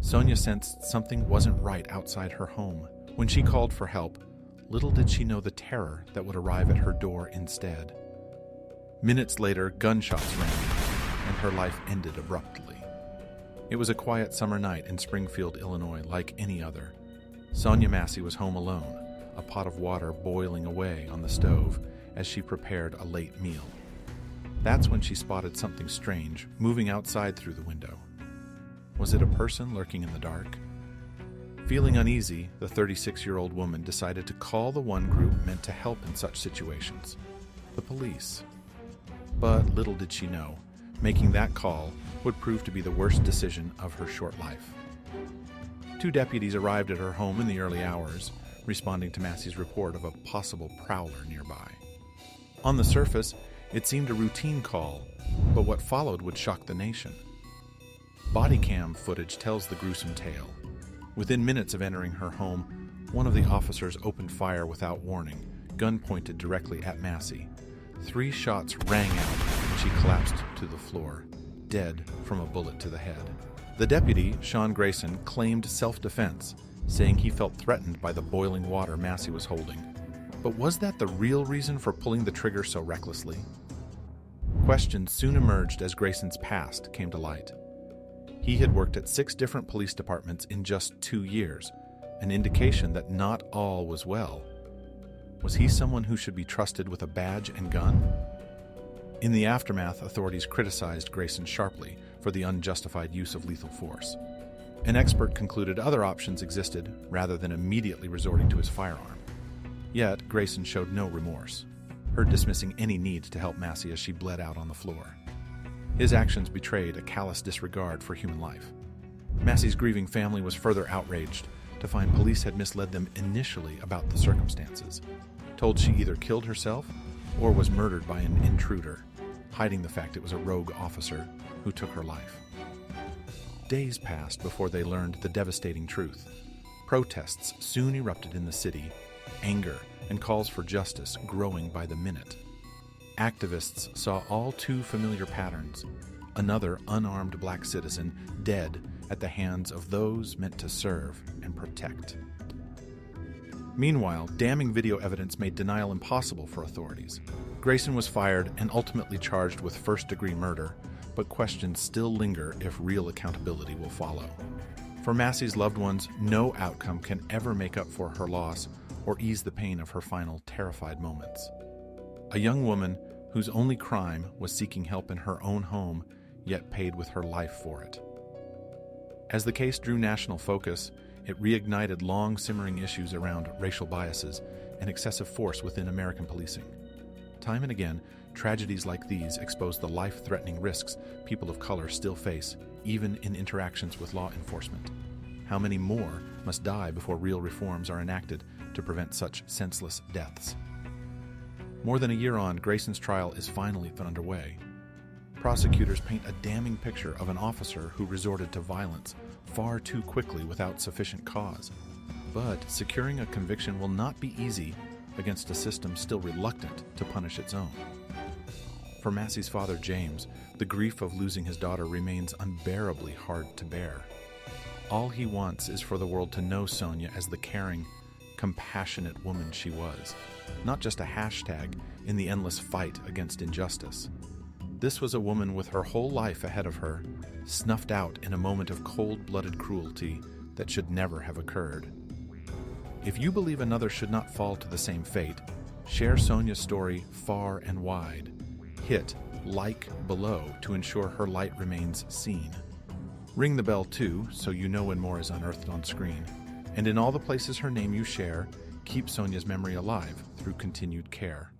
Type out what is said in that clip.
Sonya sensed something wasn't right outside her home. When she called for help, little did she know the terror that would arrive at her door instead. Minutes later, gunshots rang, and her life ended abruptly. It was a quiet summer night in Springfield, Illinois, like any other. Sonya Massey was home alone, a pot of water boiling away on the stove as she prepared a late meal. That's when she spotted something strange moving outside through the window. Was it a person lurking in the dark? Feeling uneasy, the 36-year-old woman decided to call the one group meant to help in such situations, the police. But little did she know, making that call would prove to be the worst decision of her short life. 2 deputies arrived at her home in the early hours, responding to Massey's report of a possible prowler nearby. On the surface, it seemed a routine call, but what followed would shock the nation. Body cam footage tells the gruesome tale. Within minutes of entering her home, one of the officers opened fire without warning, gun pointed directly at Massey. 3 shots rang out, and she collapsed to the floor, dead from a bullet to the head. The deputy, Grayson, claimed self-defense, saying he felt threatened by the boiling water Massey was holding. But was that the real reason for pulling the trigger so recklessly? Questions soon emerged as Grayson's past came to light. He had worked at 6 different police departments in just 2 years, an indication that not all was well. Was he someone who should be trusted with a badge and gun? In the aftermath, authorities criticized Grayson sharply for the unjustified use of lethal force. An expert concluded other options existed rather than immediately resorting to his firearm. Yet, Grayson showed no remorse, her dismissing any need to help Massey as she bled out on the floor. His actions betrayed a callous disregard for human life. Massey's grieving family was further outraged to find police had misled them initially about the circumstances, told she either killed herself or was murdered by an intruder, hiding the fact it was a rogue officer who took her life. Days passed before they learned the devastating truth. Protests soon erupted in the city, anger and calls for justice growing by the minute. Activists saw all too familiar patterns: another unarmed black citizen dead at the hands of those meant to serve and protect. Meanwhile, damning video evidence made denial impossible for authorities. Grayson was fired and ultimately charged with first-degree murder, but questions still linger if real accountability will follow. For Massey's loved ones, no outcome can ever make up for her loss or ease the pain of her final terrified moments. A young woman whose only crime was seeking help in her own home, yet paid with her life for it. As the case drew national focus, it reignited long-simmering issues around racial biases and excessive force within American policing. Time and again, tragedies like these expose the life-threatening risks people of color still face, even in interactions with law enforcement. How many more must die before real reforms are enacted to prevent such senseless deaths? More than a year on, Grayson's trial is finally underway. Prosecutors paint a damning picture of an officer who resorted to violence far too quickly without sufficient cause. But securing a conviction will not be easy against a system still reluctant to punish its own. For Massey's father, James, the grief of losing his daughter remains unbearably hard to bear. All he wants is for the world to know Sonya as the caring, compassionate woman she was, not just a hashtag in the endless fight against injustice. This was a woman with her whole life ahead of her, snuffed out in a moment of cold-blooded cruelty that should never have occurred. If you believe another should not fall to the same fate, share Sonya's story far and wide. Hit like below to ensure her light remains seen. Ring the bell too, so you know when more is unearthed on screen. And in all the places her name you share, keep Sonya's memory alive through continued care.